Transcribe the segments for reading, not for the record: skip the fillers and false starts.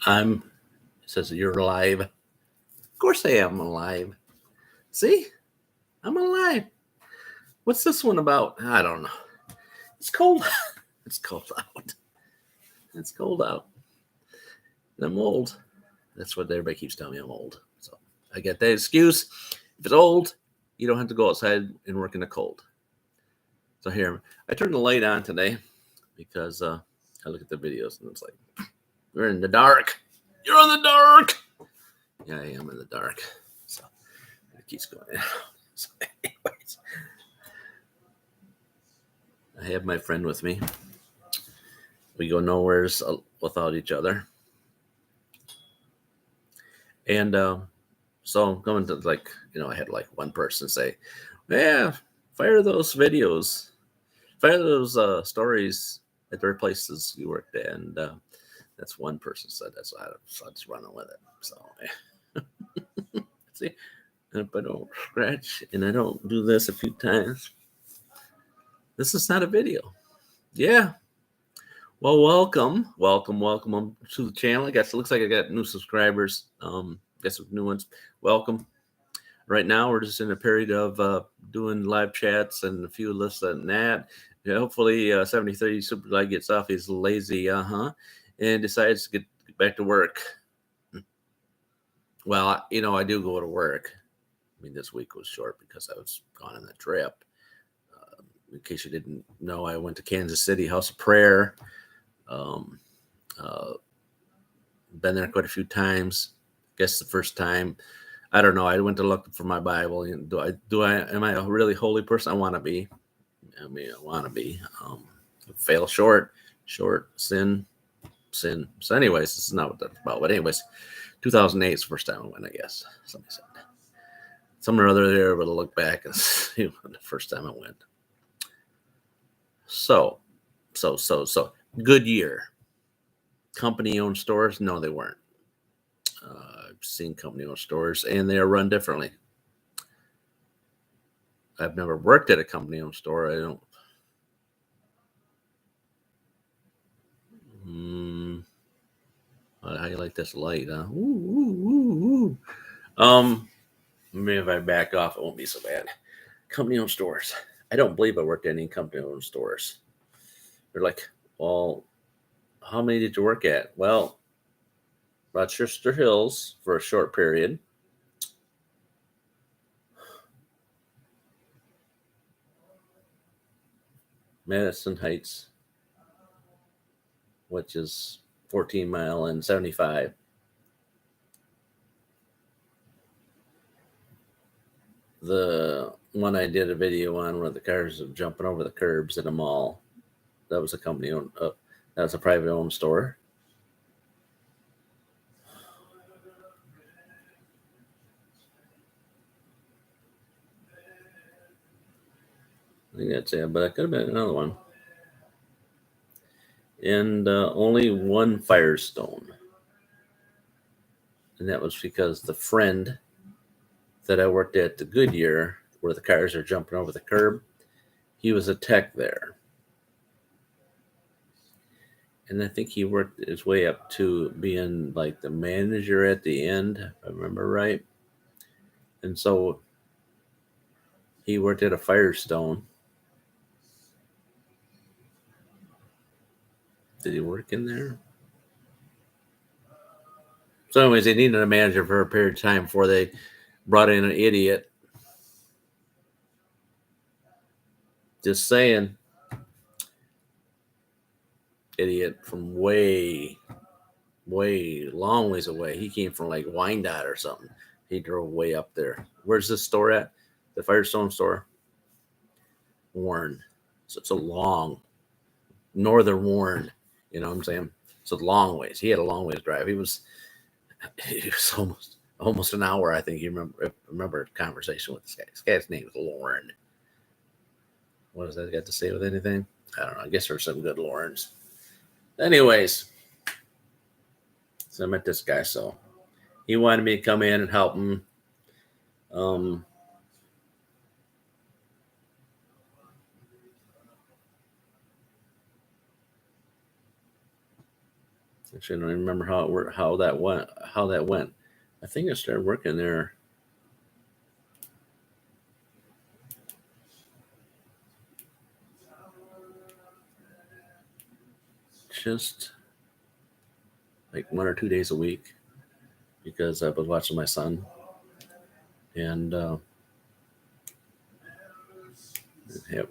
It says you're alive. Of course I am alive. See? I'm alive. What's this one about? I don't know. It's cold. It's cold out. It's cold out. And I'm old. That's what everybody keeps telling me. I'm old. So I get that excuse. If it's old, you don't have to go outside and work in the cold. So here, I turned the light on today because I look at the videos and it's like, we're in the dark. You're in the dark. Yeah, I am in the dark. So it keeps going. So anyways, I have my friend with me. We go nowheres without each other. And so I'm going to I had like one person say, yeah, fire those videos, fire those stories at their places you worked at. And that's one person said that. So I just running with it. So see, if I don't scratch and I don't do this a few times, this is not a video. Yeah. Well, welcome to the channel. I guess it looks like I got new subscribers. Got some new ones. Welcome. Right now, we're just in a period of doing live chats and a few lists and that. Yeah, hopefully, 73 Superlight gets off his lazy, and decides to get back to work. Well, I do go to work. I mean, this week was short because I was gone on that trip. In case you didn't know, I went to Kansas City House of Prayer. Been there quite a few times. Guess the first time, I don't know. I went to look for my Bible. Am I a really holy person? I want to be. I want to be. Fail short, sin. So, anyways, this is not what that's about. But anyways, 2008 is the first time I went. I guess somebody said somewhere or other there. But I look back and see the first time I went. So, Goodyear. Company-owned stores? No, they weren't. I've seen company-owned stores, and they are run differently. I've never worked at a company-owned store. I don't. How you like this light, huh? Maybe if I back off, it won't be so bad. Company-owned stores. I don't believe I worked at any company-owned stores. They're like, well, how many did you work at? Well, Rochester Hills for a short period. Madison Heights, which is 14 Mile and 75. The one I did a video on where the cars are jumping over the curbs at a mall, that was a company owned, that was a private owned store. I think that's it, but it could have been another one. And only one Firestone. And that was because the friend that I worked at the Goodyear, where the cars are jumping over the curb, he was a tech there. And I think he worked his way up to being like the manager at the end, if I remember right. And so he worked at a Firestone. Did he work in there? So, anyways, they needed a manager for a period of time before they brought in an idiot. Just saying. Idiot from way long ways away. He came from like Wyandotte or something. He drove way up there. Where's this store at? The Firestone store? Warren. So it's a long northern Warren. You know what I'm saying? So long ways. He had a long ways drive. He was almost an hour. I think you remember a conversation with this guy. This guy's name is Lauren. What does that got to say with anything? I don't know. I guess there's some good Laurens. Anyways, so I met this guy. So he wanted me to come in and help him. Actually, I don't even remember how it worked, how that went. I think I started working there. Just like 1 or 2 days a week because I was watching my son, and they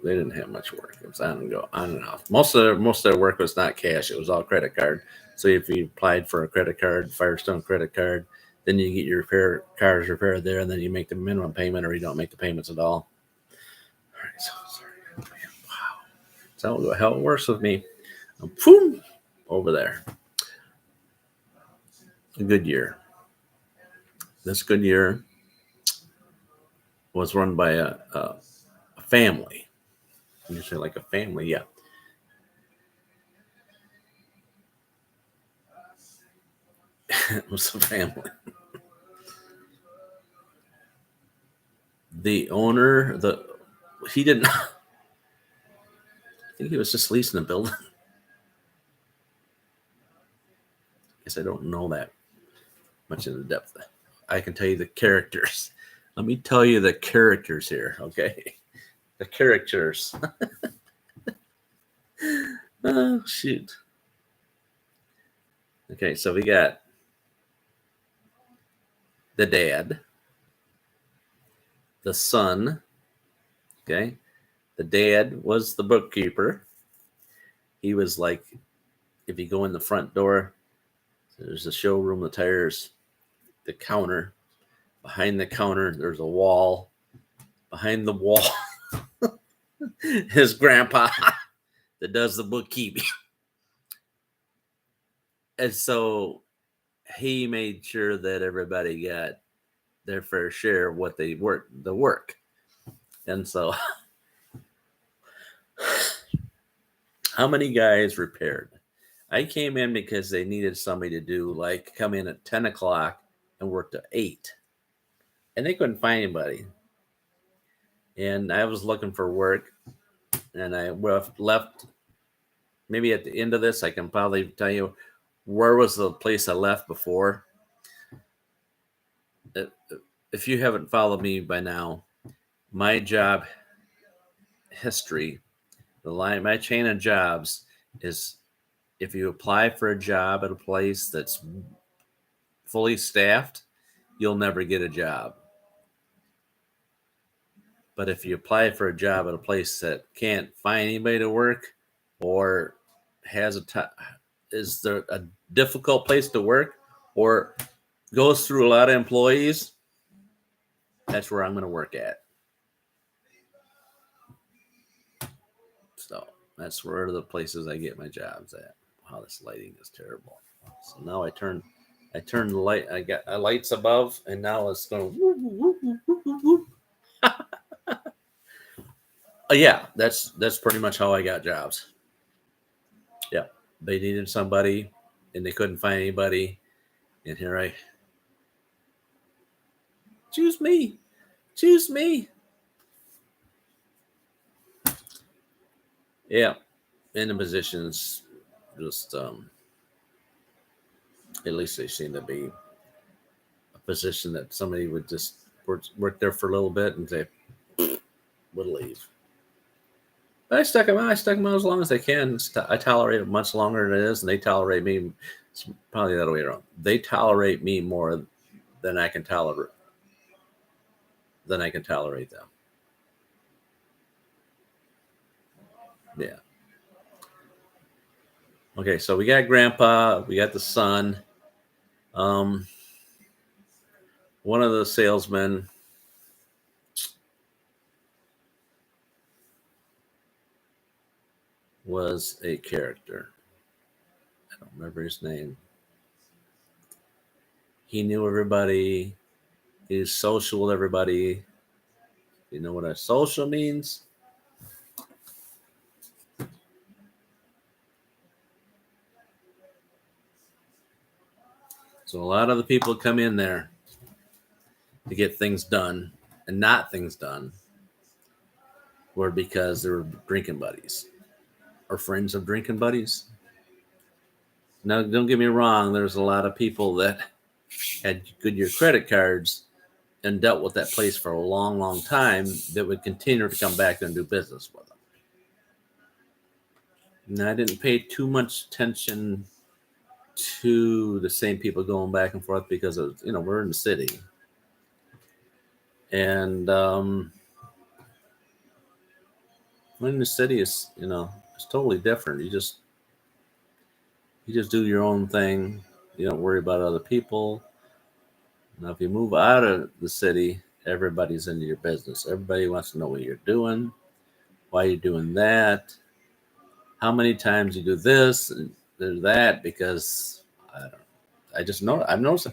didn't have much work. It was on and go, on and off. Most of their work was not cash; it was all credit card. So if you applied for a credit card, Firestone credit card, then you get your cars repaired there, and then you make the minimum payment, or you don't make the payments at all. All right, so sorry. Wow, that's how it works with me. Boom, over there. A good year. This good year was run by a family. You say like a family, yeah. It was a family. The owner, he didn't. I think he was just leasing a building. I guess I don't know that much in the depth. I can tell you the characters. Let me tell you the characters here, okay? The characters. Oh, shoot. Okay, so we got the dad, the son. Okay, the dad was the bookkeeper. He was like, if you go in the front door, there's a showroom of tires, the counter. Behind the counter, there's a wall. Behind the wall, his grandpa that does the bookkeeping. And so he made sure that everybody got their fair share of what they worked, the work. And so, how many guys repaired? I came in because they needed somebody to do, like, come in at 10 o'clock and work to 8. And they couldn't find anybody. And I was looking for work, and I left. Maybe at the end of this, I can probably tell you where was the place I left before. If you haven't followed me by now, my job history, my chain of jobs is if you apply for a job at a place that's fully staffed, you'll never get a job. But if you apply for a job at a place that can't find anybody to work or is there a difficult place to work or goes through a lot of employees, that's where I'm going to work at. So that's where the places I get my jobs at. Wow, this lighting is terrible. So now I turn the light. I got lights above, and now it's going. Yeah, that's pretty much how I got jobs. Yeah, they needed somebody, and they couldn't find anybody, and here I choose me, choose me. Yeah, in the positions, just at least they seem to be a position that somebody would just work there for a little bit and say would leave. But I stuck them out. I stuck them out as long as they can. I tolerate it much longer than it is, and they tolerate me. It's probably the other way around. They tolerate me more than I can tolerate them. Yeah. Okay, so we got Grandpa, we got the son. One of the salesmen was a character. I don't remember his name. He knew everybody. He was social with everybody. You know what a social means? So a lot of the people come in there to get things done and not things done were because they were drinking buddies or friends of drinking buddies. Now, don't get me wrong. There's a lot of people that had Goodyear credit cards and dealt with that place for a long, long time that would continue to come back and do business with them. And I didn't pay too much attention to the same people going back and forth because of, we're in the city. And when the city is, it's totally different. You just do your own thing. You don't worry about other people. Now, if you move out of the city, everybody's into your business. Everybody wants to know what you're doing, why you're doing that, how many times you do this and do that. Because I just know I've noticed.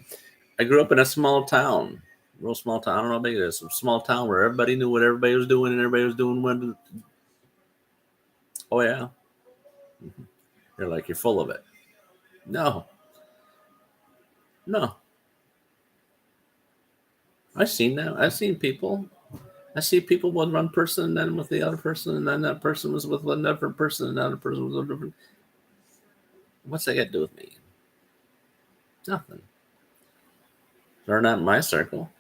I grew up in a small town, real small town. I don't know how big it is. A small town where everybody knew what everybody was doing, and everybody was doing what. Oh yeah, you're like, you're full of it. No, no. I've seen that. I've seen people. I see people with one person and then with the other person, and then that person was with another person, and another person was with a different. What's that got to do with me? Nothing. They're not in my circle.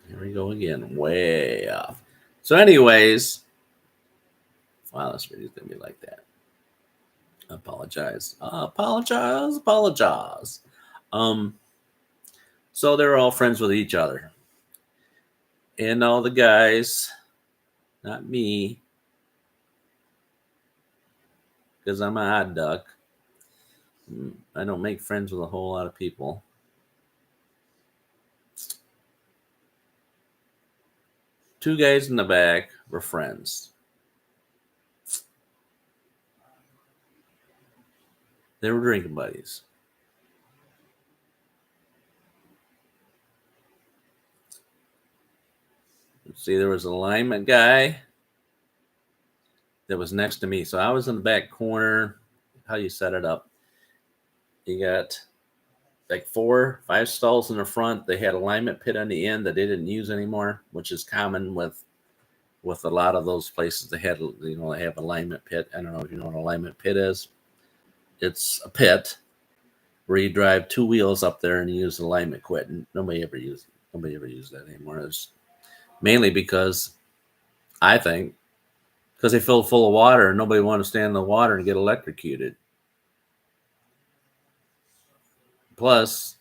Here we go again, way off. So, anyways, wow, this video's gonna be like that. Apologize. So they're all friends with each other. And all the guys, not me, because I'm an odd duck. I don't make friends with a whole lot of people. Two guys in the back were friends. They were drinking buddies. See, there was an alignment guy that was next to me. So I was in the back corner. How you set it up? You got like 4-5 stalls in the front. They had alignment pit on the end that they didn't use anymore, which is common with a lot of those places. They had, they have alignment pit. I don't know if you know what an alignment pit is. It's a pit where you drive 2 wheels up there and you use alignment quit. And nobody ever used that anymore. It's mainly because I think because they filled full of water and nobody wanted to stand in the water and get electrocuted. Plus,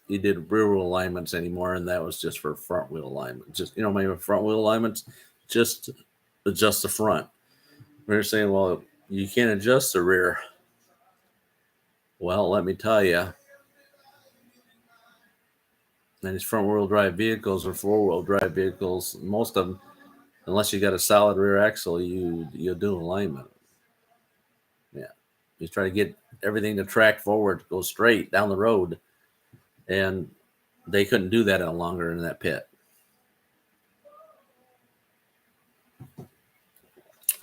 you did rear wheel alignments anymore, and that was just for front wheel alignment. Just maybe front wheel alignments, just adjust the front. We're saying, well, you can't adjust the rear. Well, let me tell you, and these front wheel drive vehicles or 4-wheel drive vehicles, most of them, unless you got a solid rear axle, you'll do alignment. Yeah, you try to get everything to track forward, go straight down the road, and they couldn't do that any longer in that pit.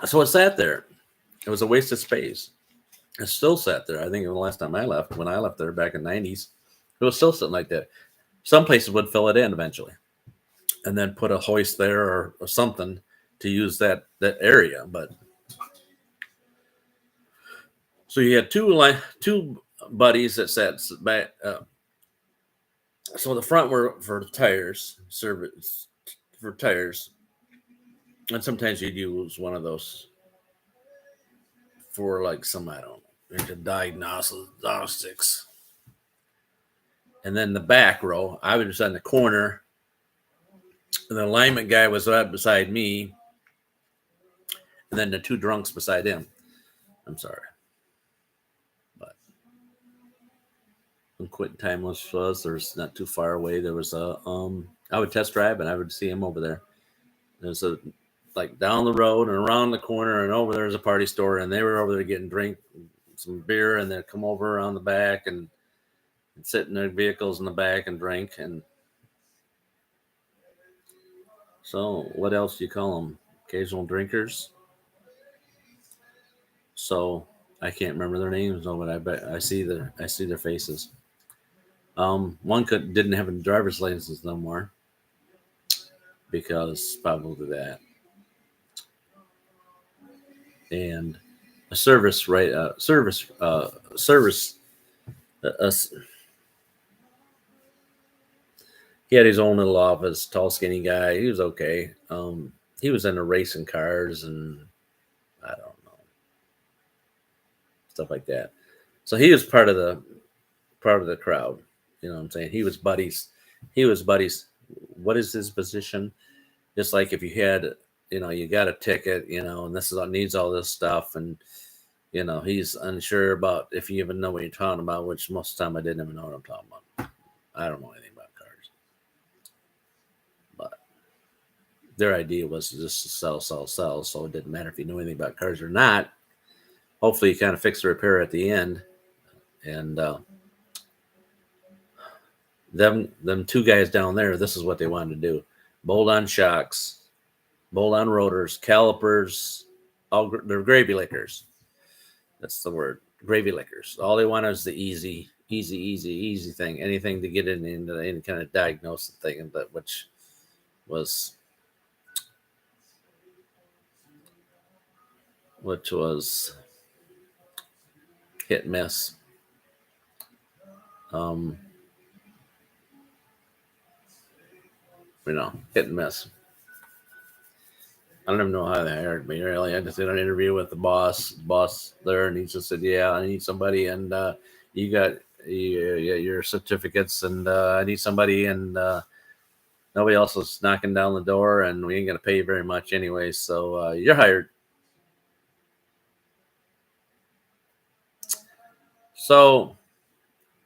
So it sat there. It was a waste of space. It still sat there. I think the last time I left, when I left there back in the 90s, it was still sitting like that. Some places would fill it in eventually and then put a hoist there or something to use that area. But so you had two buddies that sat back. So the front were for tires, service for tires. And sometimes you'd use one of those for like some, I don't know, diagnostics. And then the back row, I was on the corner. And the alignment guy was right beside me. And then the 2 drunks beside him. I'm sorry. But when Quentin Time was, there's not too far away. There was I would test drive and I would see him over there. There's a, like down the road and around the corner and over there's a party store. And they were over there getting some beer, and they'd come over around the back and sit in their vehicles in the back and drink. And so what else do you call them? Occasional drinkers. So I can't remember their names, but I bet I see their faces. One didn't have a driver's license no more because probably that. And a service right service. Uh, he had his own little office. Tall, skinny guy. He was okay. He was into racing cars and I don't know, stuff like that. So he was part of the crowd. You know what I'm saying? He was buddies. He was buddies. What is his position? Just like if you had, you got a ticket, and this is needs all this stuff, and he's unsure about if you even know what you're talking about. Which most of the time I didn't even know what I'm talking about. I don't know anything about cars, but their idea was just to sell, sell, sell. So it didn't matter if you knew anything about cars or not. Hopefully, you kind of fix the repair at the end, and them two guys down there, this is what they wanted to do: bolt on shocks, bolt on rotors, calipers. They're gravy lickers. That's the word, gravy lickers. All they want is the easy thing. Anything to get into any kind of diagnosis thing, but which was hit and miss. Hit and miss. I don't even know how they hired me. Really, I just did an interview with the boss there, and he just said, "Yeah, I need somebody, and you got your certificates, and I need somebody, and nobody else is knocking down the door, and we ain't gonna pay you very much anyway, so you're hired." So,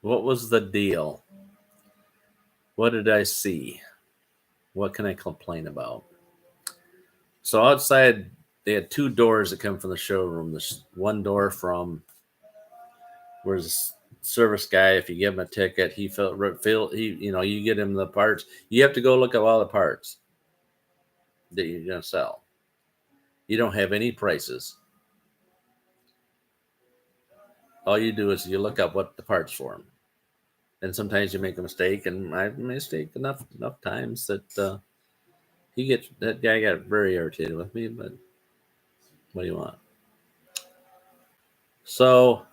what was the deal? What did I see? What can I complain about? So outside, they had two doors that come from the showroom. There's one door from where's the service guy. If you give him a ticket, he you get him the parts. You have to go look at all the parts that you're gonna sell. You don't have any prices. All you do is you look up what the parts for them, and sometimes you make a mistake. And I made a mistake enough times that that guy got very irritated with me. But what do you want? So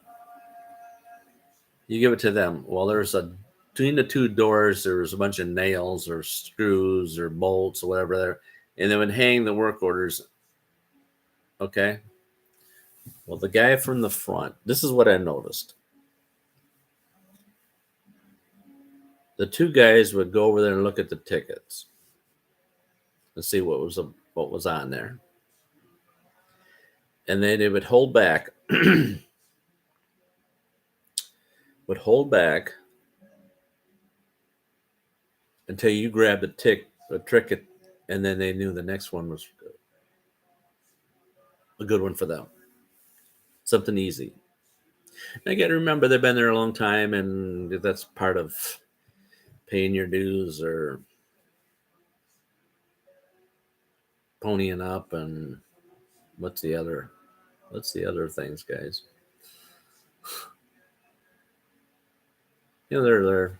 you give it to them. Well, between the two doors, there was a bunch of nails or screws or bolts or whatever there, and they would hang the work orders. Okay. Well, the guy from the front, this is what I noticed. The two guys would go over there and look at the tickets and see what was on there, and then they would hold back, until you grabbed a ticket, and then they knew the next one was a good one for them. Something easy. I got to remember they've been there a long time, and that's part of paying your dues or ponying up. And what's the other things, guys? They're there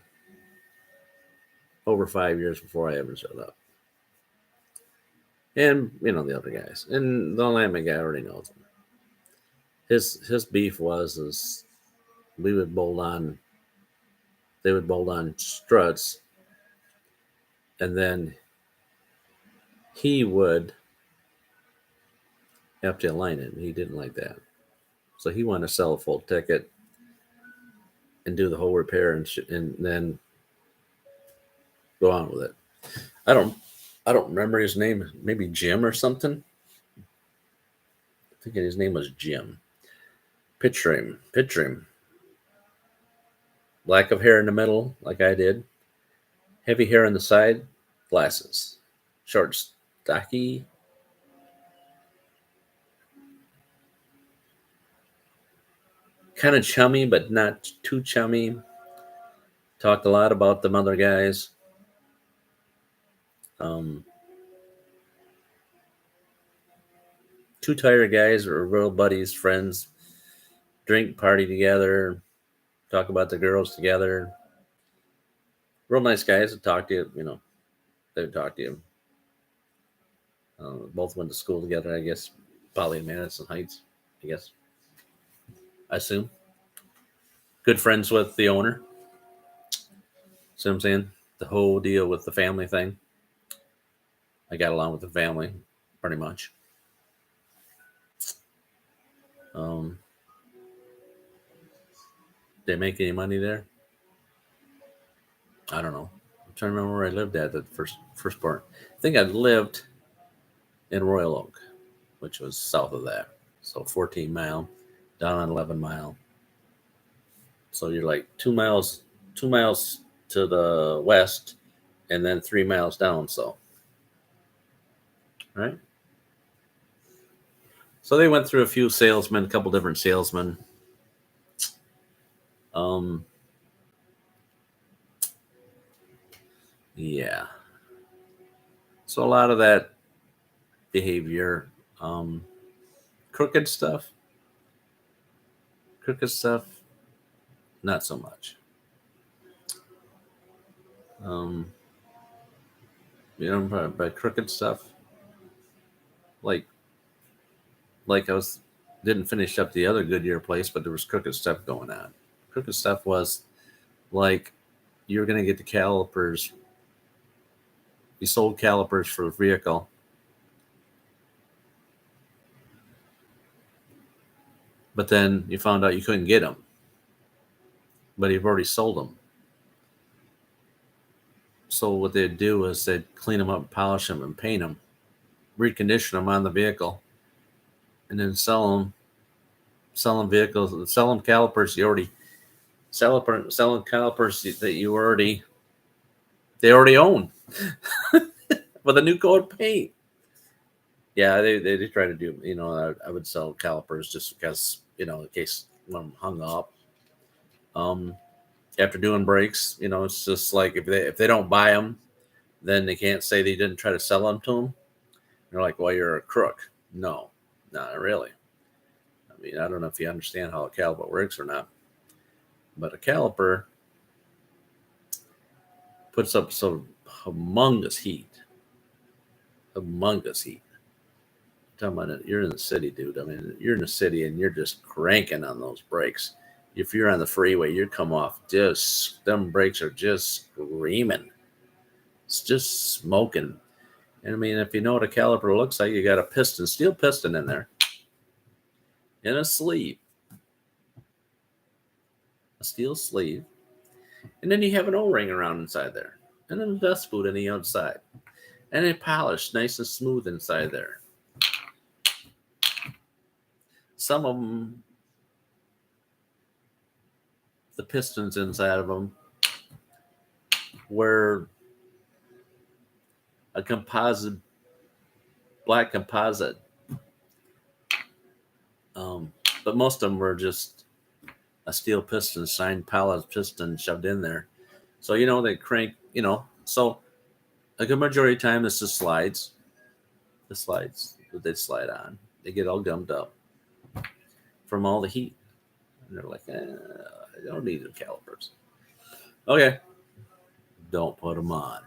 over 5 years before I ever showed up. And the other guys, and the Lama guy already knows him. His beef is they would bolt on struts, and then he would have to align it, and he didn't like that. So he wanted to sell a full ticket and do the whole repair and then go on with it. I don't remember his name. Maybe Jim or something. I think his name was Jim. Picture him. Lack of hair in the middle, like I did. Heavy hair on the side. Glasses. Short, stocky. Kind of chummy, but not too chummy. Talked a lot about them other guys. Two tired guys were real buddies, friends. Drink, party together. Talk about the girls together. Real nice guys to talk to you. They would talk to you. Both went to school together, I guess. Probably in Madison Heights, I guess. I assume. Good friends with the owner. See what I'm saying? The whole deal with the family thing. I got along with the family pretty much. Um, they make any money there? I don't know. I'm trying to remember where I lived at the first part. I think I lived in Royal Oak, which was south of that. So 14 mile, down on 11 mile. So you're like 2 miles to the west, and then 3 miles down. So, right. So they went through a few salesmen, a couple different salesmen. Um, yeah. So a lot of that behavior, um, crooked stuff, crooked stuff, not so much. Um, by crooked stuff, like I was didn't finish up the other Goodyear place, but there was crooked stuff going on. Crooked stuff was like you're going to get the calipers. You sold calipers for the vehicle, but then you found out you couldn't get them, but you've already sold them. So what they'd do is they'd clean them up, polish them, and paint them, recondition them on the vehicle, and then sell them vehicles, sell them calipers you already selling calipers that they already own with a new coat paint. Yeah, they try to do. I would sell calipers just because in case one hung up. Um, After doing brakes, it's just like if they don't buy them, then they can't say they didn't try to sell them to them. They're like, well, you're a crook. No, not really. I mean, I don't know if you understand how a caliper works or not, but a caliper puts up some humongous heat. Humongous heat. I'm talking about it, you're in the city, dude. I mean, you're in the city and you're just cranking on those brakes. If you're on the freeway, you come off just them brakes are just screaming. It's just smoking. And I mean, if you know what a caliper looks like, you got a piston, steel piston in there, in a sleeve, a steel sleeve, and then you have an O-ring around inside there, and then a dust boot on the outside, and it polished nice and smooth inside there. Some of them, the pistons inside of them, were a composite, black composite. But most of them were just a steel piston, signed pallet piston shoved in there. So, they crank, so a good majority of the time it's the slides that they slide on. They get all gummed up from all the heat. And they're like, I don't need the calipers. Okay. Don't put them on.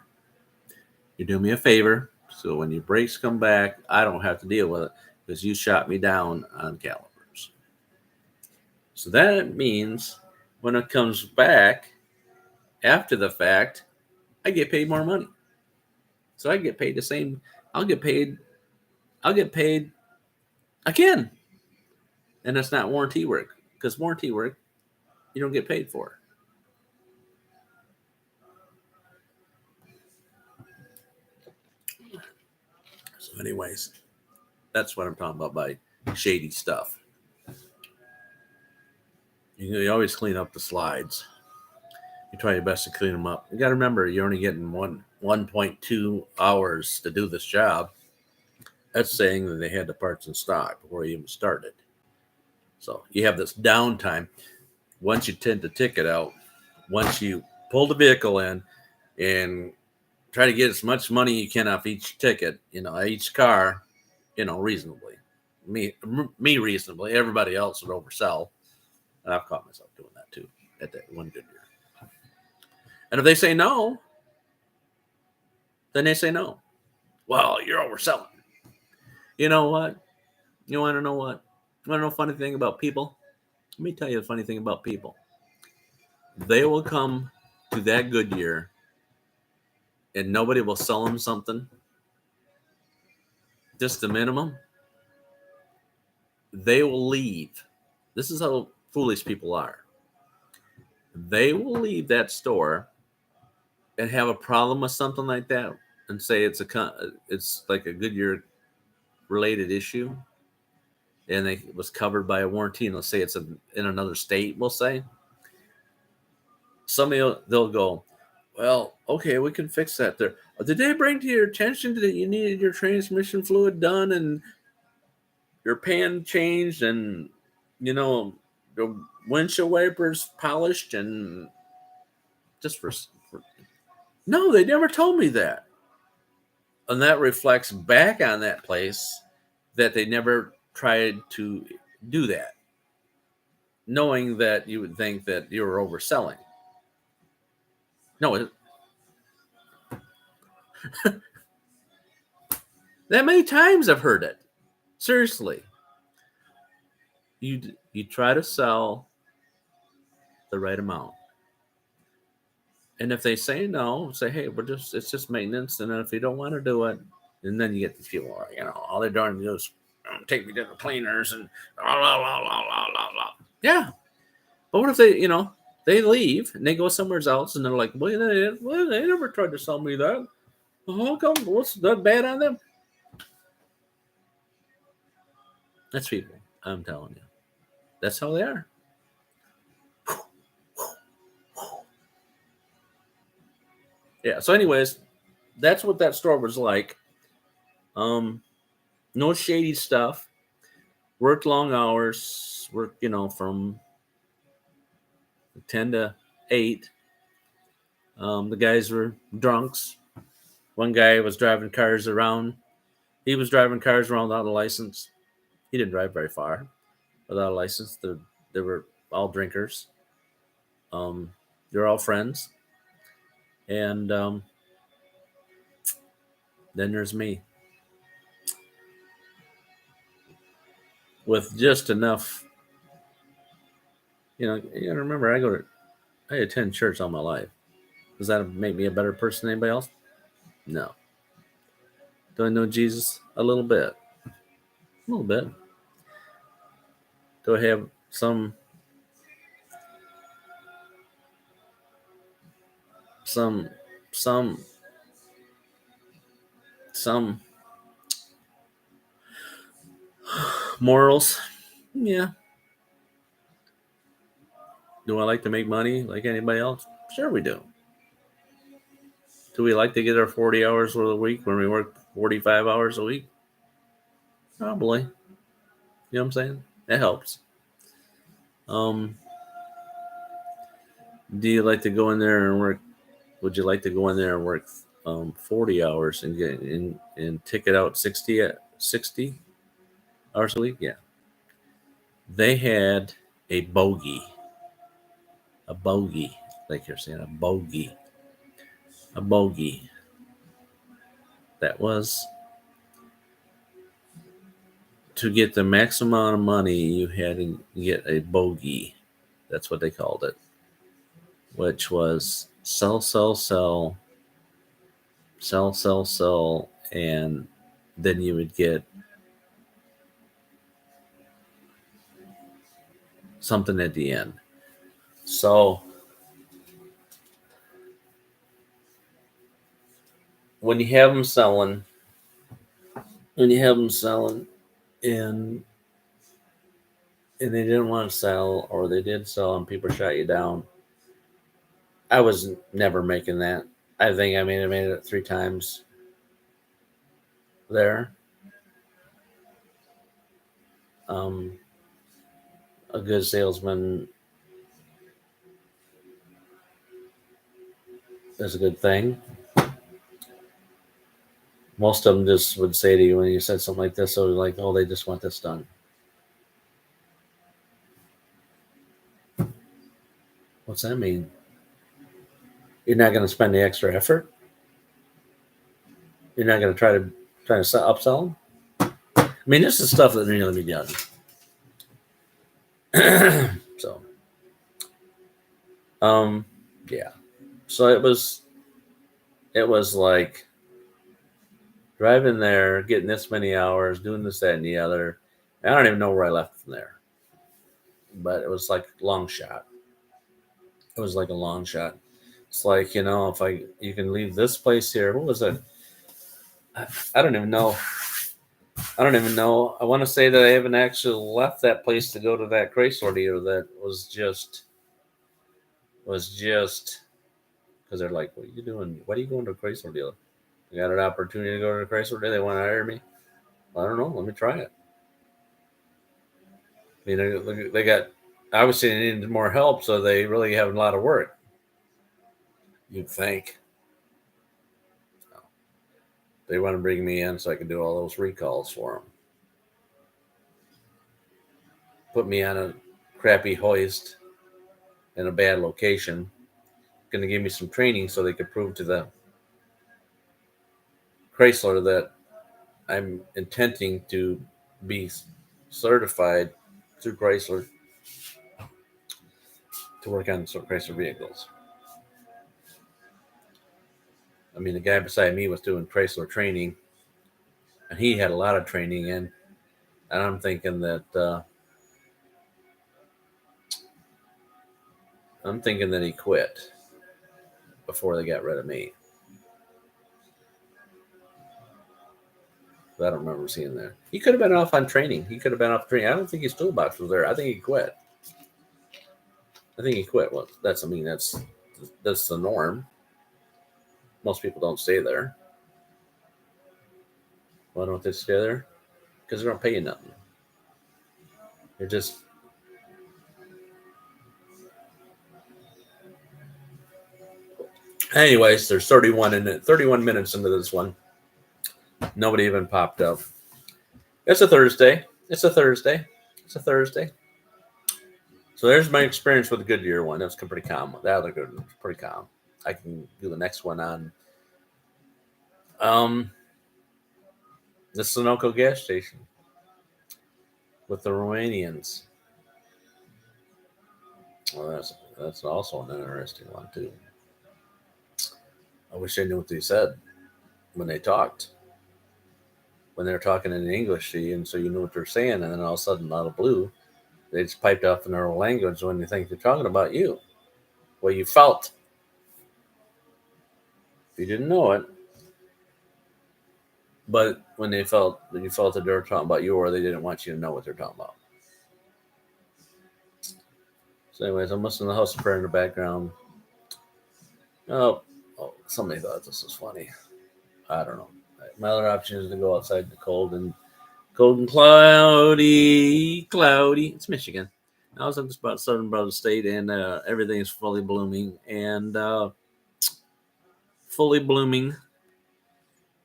You do me a favor. So when your brakes come back, I don't have to deal with it because you shot me down on calipers. So that means when it comes back after the fact, I get paid more money. So I get paid the same. I'll get paid again. And that's not warranty work because warranty work you don't get paid for. So, anyways, that's what I'm talking about by shady stuff. You always clean up the slides. You try your best to clean them up. You got to remember, you're only getting 1.2 hours to do this job. That's saying that they had the parts in stock before you even started. So you have this downtime. Once you tend the ticket out, once you pull the vehicle in and try to get as much money you can off each ticket, each car, reasonably. Me reasonably. Everybody else would oversell. And I've caught myself doing that too at that one good year. And if they say no, then they say no. Well, you're overselling. You know what? You want to know what? You want to know a funny thing about people? Let me tell you the funny thing about people. They will come to that Goodyear and nobody will sell them something, just the minimum. They will leave. This is how foolish people are. They will leave that store and have a problem with something like that and say it's like a Goodyear related issue and it was covered by a warranty, and let's say it's in another state, we'll say. They'll go, well, okay, we can fix that there. Did they bring to your attention that you needed your transmission fluid done and your pan changed and, the windshield wipers polished and just for no, they never told me that. And that reflects back on that place that they never tried to do that, knowing that you would think that you were overselling. No, that many times I've heard it. Seriously. You try to sell the right amount. And if they say no, say, hey, it's just maintenance. And then if you don't want to do it, and then you get these people, all they're doing is take me to the cleaners and blah, blah, blah, blah, blah, blah. Yeah. But what if they leave and they go somewhere else and they're like, well, they never tried to sell me that. How come? What's that bad on them? That's people. I'm telling you. That's how they are. Yeah. So, anyways, that's what that store was like. No shady stuff. Worked long hours. Worked, from 10 to 8. The guys were drunks. One guy was driving cars around. He was driving cars around without a license. He didn't drive very far without a license. They were all drinkers. They're all friends. And then there's me. With just enough, you gotta remember, I attend church all my life. Does that make me a better person than anybody else? No. Do I know Jesus? A little bit. A little bit. Do I have some morals? Yeah. Do I like to make money like anybody else? Sure we do. Do we like to get our 40 hours a week when we work 45 hours a week? Probably. You know what I'm saying? It helps. Do you like to go in there and work? Would you like to go in there and work 40 hours and get and ticket out 60 hours a week? Yeah. They had a bogey, like you're saying, a bogey that was to get the maximum amount of money. You had to get a bogey. That's what they called it, which was sell, and then you would get something at the end. So when you have them selling, and they didn't want to sell, or they did sell and people shot you down, I was never making that. I think I made it 3 times there. A good salesman is a good thing. Most of them just would say to you when you said something like this, so like, oh, they just want this done. What's that mean? You're not going to spend the extra effort? You're not going to try to upsell them? I mean, this is stuff that needs to be done. So, yeah. So it was like driving there, getting this many hours, doing this, that, and the other. I don't even know where I left from there, but it was like a long shot. It was like a long shot. It's like, if you can leave this place here. What was it? I don't even know. I don't even know. I want to say that I haven't actually left that place to go to that Chrysler dealer. That was just because they're like, "What are you doing? What are you going to a Chrysler dealer? You got an opportunity to go to a Chrysler dealer. They want to hire me. I don't know. Let me try it. They got obviously they needed more help, so they really have a lot of work. You'd think they want to bring me in so I can do all those recalls for them. Put me on a crappy hoist in a bad location. Going to give me some training so they could prove to the Chrysler that I'm intending to be certified through Chrysler to work on some Chrysler vehicles. I mean, the guy beside me was doing Chrysler training, and he had a lot of training in. And I'm thinking that he quit before they got rid of me. But I don't remember seeing that. He could have been off on training. I don't think his toolbox was there. I think he quit. Well, that's the norm. Most people don't stay there. Why don't they stay there? Because they don't pay you nothing. They're just anyways. There's 31 minutes into this one. Nobody even popped up. It's a Thursday. So there's my experience with the Goodyear one. That was pretty calm. That other good one was pretty calm. I can do the next one on the Sunoco gas station with the Romanians. Well, that's also an interesting one too. I wish I knew what they said when they talked. When they're talking in English to you, and so you knew what they're saying, and then all of a sudden, out of blue, they just piped off in their own language when you think they're talking about you. Well, you felt. If you didn't know it, but when you felt that they were talking about you, or they didn't want you to know what they're talking about. So, anyways, I'm listening to the House of Prayer in the background. Oh, somebody thought this was funny. I don't know. My other option is to go outside in the cold and cloudy. It's Michigan. I was in just about Southern Brothers State, and everything is fully blooming fully blooming.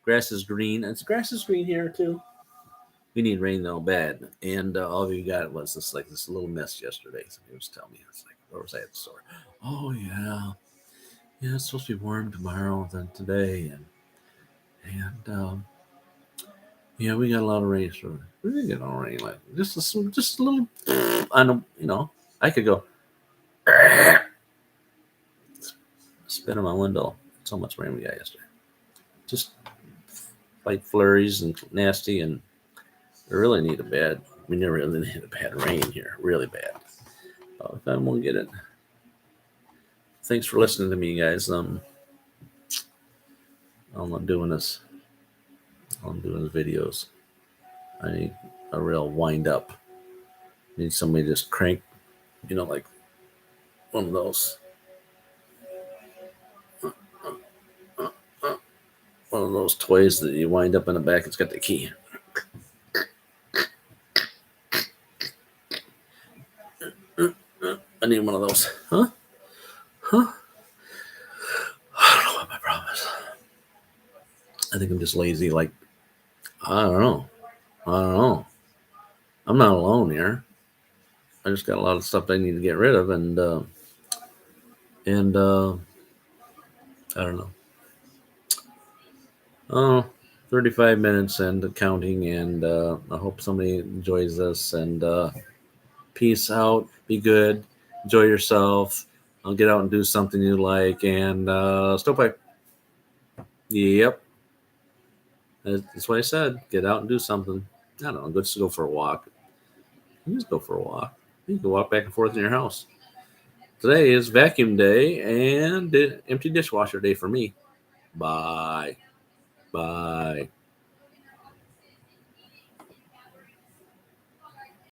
Grass is green. And grass is green here too. We need rain though, bad. And all we got was this little mist yesterday. Somebody was telling me, it's like, where was I at the store? Oh yeah, it's supposed to be warm tomorrow than today, and yeah, we got a lot of rain. So we didn't get no rain, like just a little. On I could go spin in my window. So much rain we got yesterday. Just light flurries and nasty, and we really need a bad. We never really need a bad rain here, really bad. If I won't get it. Thanks for listening to me, guys. I'm doing this. I'm doing the videos. I need a real wind up. I need somebody to just crank, like one of those. One of those toys that you wind up in the back. It's got the key. I need one of those. Huh? I don't know what my problem is. I think I'm just lazy. Like, I don't know. I'm not alone here. I just got a lot of stuff I need to get rid of, and I don't know. Oh, 35 minutes and counting, and I hope somebody enjoys this, and Peace out. Be good. Enjoy yourself. I'll get out and do something you like. And stovepipe. Yep. That's what I said. Get out and do something. I don't know. Just go for a walk. You just go for a walk. You can walk back and forth in your house. Today is vacuum day and empty dishwasher day for me. Bye. Bye.